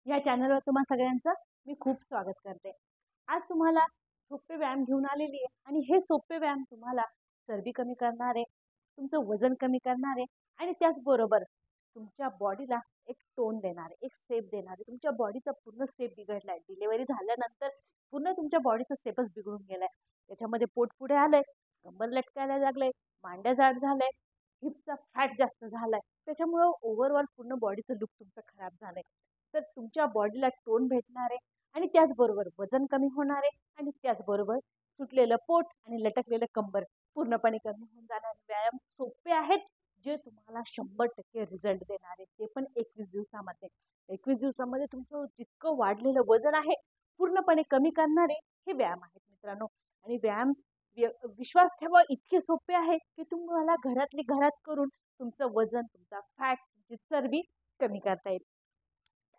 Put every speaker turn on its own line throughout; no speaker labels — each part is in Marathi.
या चॅनलवर तुम्हा सगळ्यांचं मी खूप स्वागत करते। आज तुम्हाला सोपे व्यायाम घेऊन आलेली आहे आणि हे सोपे व्यायाम तुम्हाला चरबी कमी करणारे, तुमचं वजन कमी करणारे आणि त्याचबरोबर तुमच्या बॉडीला एक टोन देणारे, एक शेप देणारे। तुमच्या बॉडीचा पूर्ण शेप बिघडलाय, डिलिव्हरी झाल्यानंतर पूर्ण तुमच्या बॉडीचा शेपच बिघडून गेलाय। त्याच्यामध्ये पोट पुढे आलंय, कंबर लटकायला लागले, मांड्या जाड झाले, हिपचा फॅट जास्त झालाय, त्याच्यामुळे ओव्हरऑल पूर्ण बॉडीचं लुक तुमचं खराब झालंय। तर तुमच्या बॉडीला टोन भेटणार आहे आणि त्याचबरोबर वजन कमी होणार आहे आणि त्याचबरोबर सुटलेलं पोट आणि लटकलेलं कंबर पूर्णपणे कमी होऊन जाणार। व्यायाम सोपे आहेत जे तुम्हाला 100% रिझल्ट देणार आहे, ते पण 21 दिवसामध्ये। 21 दिवसामध्ये तुमचं जितकं वाढलेलं वजन आहे पूर्णपणे कमी करणारे हे व्यायाम आहेत मित्रांनो। आणि व्यायाम विश्वास ठेवा इतके सोपे आहे की तुम्हाला घरातली घरात करून तुमचं वजन, तुमचा फॅट, तुमची चरबी कमी करता येईल।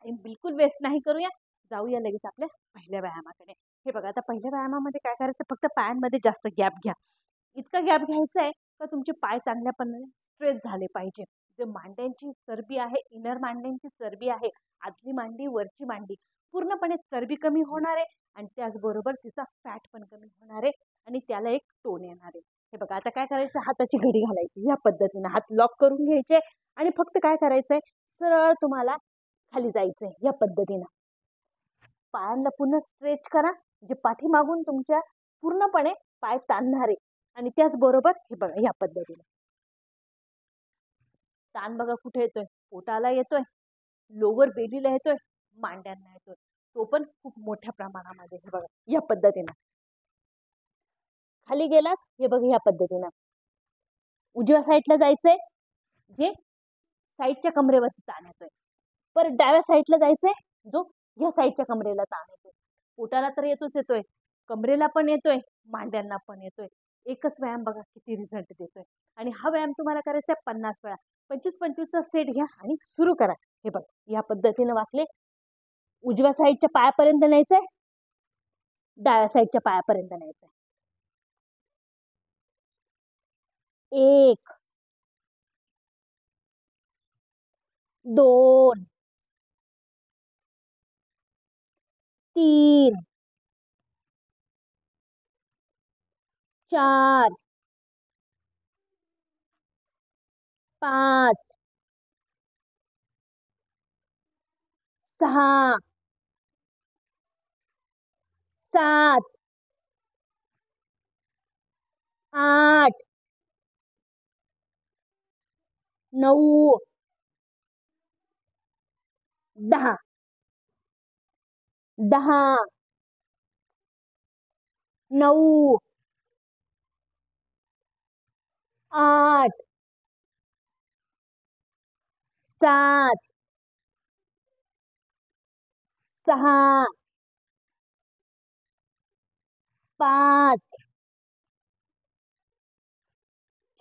आणि बिलकुल वेस्ट नाही करूया, जाऊया लगेच आपल्या पहिल्या व्यायामाकडे। हे बघा, आता पहिल्या व्यायामामध्ये काय करायचं, फक्त पायांमध्ये जास्त गॅप घ्या। इतका गॅप घ्यायचा आहे का तुमचे पाय चांगल्यापणे स्ट्रेच झाले पाहिजे। जे मांड्यांची चरबी आहे, इनर मांड्यांची चरबी आहे, आतली मांडी वरची मांडी पूर्णपणे चरबी कमी होणार आहे आणि त्याचबरोबर तिचा फॅट पण कमी होणार आहे आणि त्याला एक टोन येणार आहे। हे बघा, आता काय करायचं, हाताची घडी घालायची या पद्धतीने, हात लॉक करून घ्यायचे आणि फक्त काय करायचंय, सरळ तुम्हाला खाली जायचंय या पद्धतीने। पायांना पुन्हा स्ट्रेच करा, जे पाठीमागून तुमच्या पूर्णपणे पाय ताणणारे आणि त्याचबरोबर हे बघा या पद्धतीने ताण बघा कुठे येतोय, पोटाला येतोय, लोअर बेलीला येतोय, मांड्यांना येतोय, तो पण खूप मोठ्या प्रमाणामध्ये। हे बघा या पद्धतीने खाली गेलात, हे बघा या पद्धतीने उजव्या साईडला जायचंय, जे साईडच्या कमरेवरती ताण येतोय, परत डाव्या साईडला जायचंय, जो या साईडच्या कमरेला ताण येतोय। पोटाला तर येतोय, कमरेला पण येतोय, मांड्यांना पण येतोय। एकच व्यायाम बघा किती रिझल्ट देतोय। आणि हा व्यायाम तुम्हाला करायचा 50 वेळा, 25-25 चा सेट घ्या आणि सुरू करा। हे बघ या पद्धतीने वाकले, उजव्या साईडच्या पायापर्यंत न्यायचंय, डाव्या साईडच्या पायापर्यंत न्यायचंय। 1 2 3 4 5 6 7 8 9 10 10 9 8 7 6 5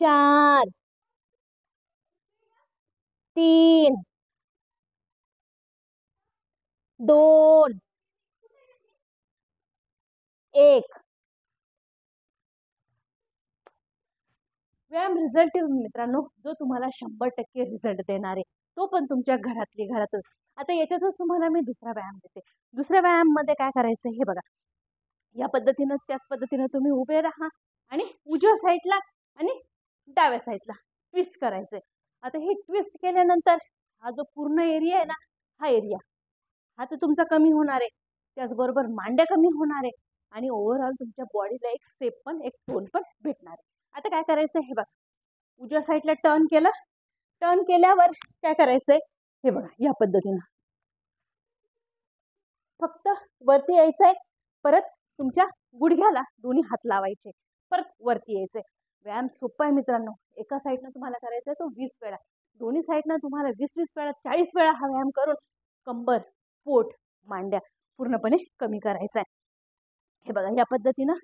4 3 2 1 व्यायाम रिझल्ट मित्रांनो, जो तुम्हाला 100% रिझल्ट देणार आहे, तो पण तुमच्या घरातली घरातच। आता याच्यातच तुम्हाला मी दुसरा व्यायाम देते। दुसऱ्या व्यायाम मध्ये काय करायचं, हे बघा या पद्धतीने, त्याच पद्धतीने तुम्ही उभे राहा आणि उजव्या साईडला आणि डाव्या साईडला ट्विस्ट करायचंय। आता हे ट्विस्ट केल्यानंतर हा जो पूर्ण एरिया आहे ना, हा एरिया हा तर तुमचा कमी होणार आहे, त्याचबरोबर मांड्या कमी होणार आहे आणि ओव्हरऑल तुमच्या बॉडीला एक शेप पण, एक टोन पण भेटणार आहे। आता काय करायचं, हे बघा उजव्या साईडला टर्न केलं, टर्न केल्यावर काय करायचंय, हे बघा या पद्धतीने फक्त वरती यायचंय, परत तुमच्या गुडघ्याला दोन्ही हात लावायचे, परत वरती यायचंय। व्यायाम सोपा आहे मित्रांनो, एका साईडनं तुम्हाला करायचा तो 20 वेळा, दोन्ही साईडनं तुम्हाला 20-20 वेळा, 40 वेळा हा व्यायाम करून कंबर, पोट, मांड्या पूर्णपणे कमी करायचा आहे। हे बघा या पद्धतीनं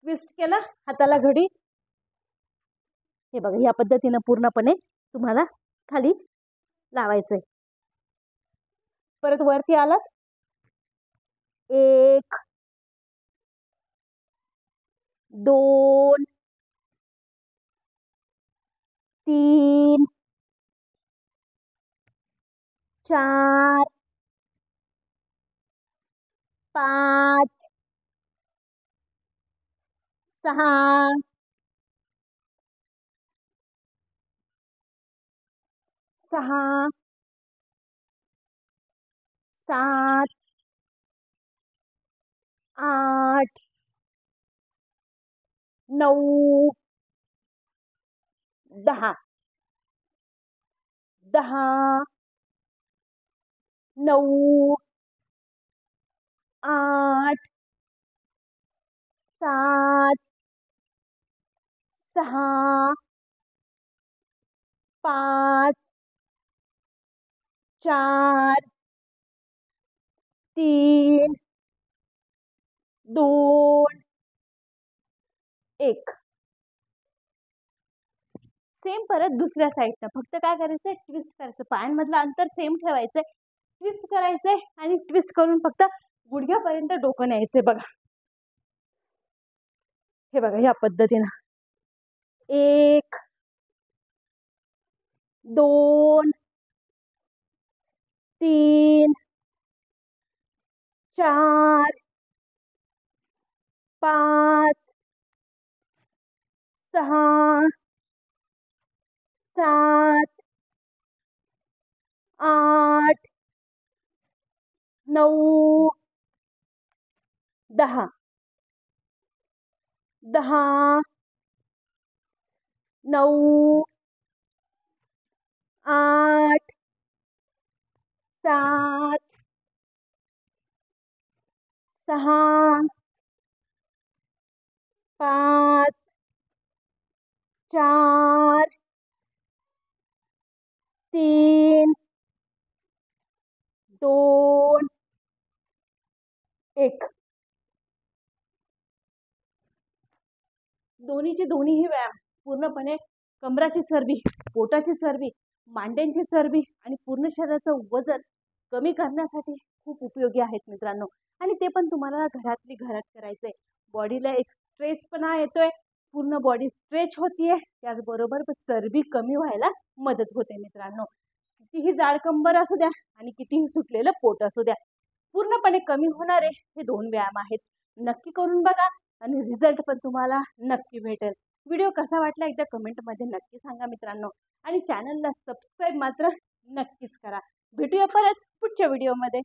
ट्विस्ट केला, हाताला घडी, हे बघा या पद्धतीनं पूर्णपणे तुम्हाला खाली लावायचंय, परत वरती आलात, 1 2 3 4 5 6 6 7 8 9 10 10 9 8 7 6 5 4 3 2 1. सेम परत दुसऱ्या साईडनं फक्त काय करायचंय, ट्विस्ट करायचं. पायांमधलं अंतर सेम ठेवायचंय, ट्विस्ट करायचंय आणि ट्विस्ट करून फक्त गुडघ्यापर्यंत डोकं न्यायचंय. बघा, हे बघा, या पद्धतीनं 1 2 3 4 5 6 7 8 9 10 10 9 8 7 6 5 4 3 2 1. दोन्हीचे दोन्हीही व्यायाम पूर्णपणे कमराची चरबी, पोटाची चरबी, मांड्यांची चरबी आणि पूर्ण शरीराचं वजन कमी करण्यासाठी खूप उपयोगी आहेत मित्रांनो. आणि ते पण तुम्हाला घरातली घरात करायचंय. बॉडीला एक स्ट्रेचपणा येतोय, पूर्ण बॉडी स्ट्रेच होतीये, त्याचबरोबर चरबी कमी व्हायला मदत होते मित्रांनो. कितीही जाड कंबर असू द्या आणि कितीही सुटलेलं पोट असू द्या, पूर्णपणे कमी होणारे हे 2 व्यायाम आहेत. नक्की करून बघा आणि रिझल्ट पण तुम्हाला नक्की भेटेल. व्हिडिओ कसा वाटला एकदा कमेंटमध्ये नक्की सांगा मित्रांनो. आणि चॅनलला सबस्क्राईब मात्र नक्कीच करा. भेटूया परत पुढच्या व्हिडिओमध्ये.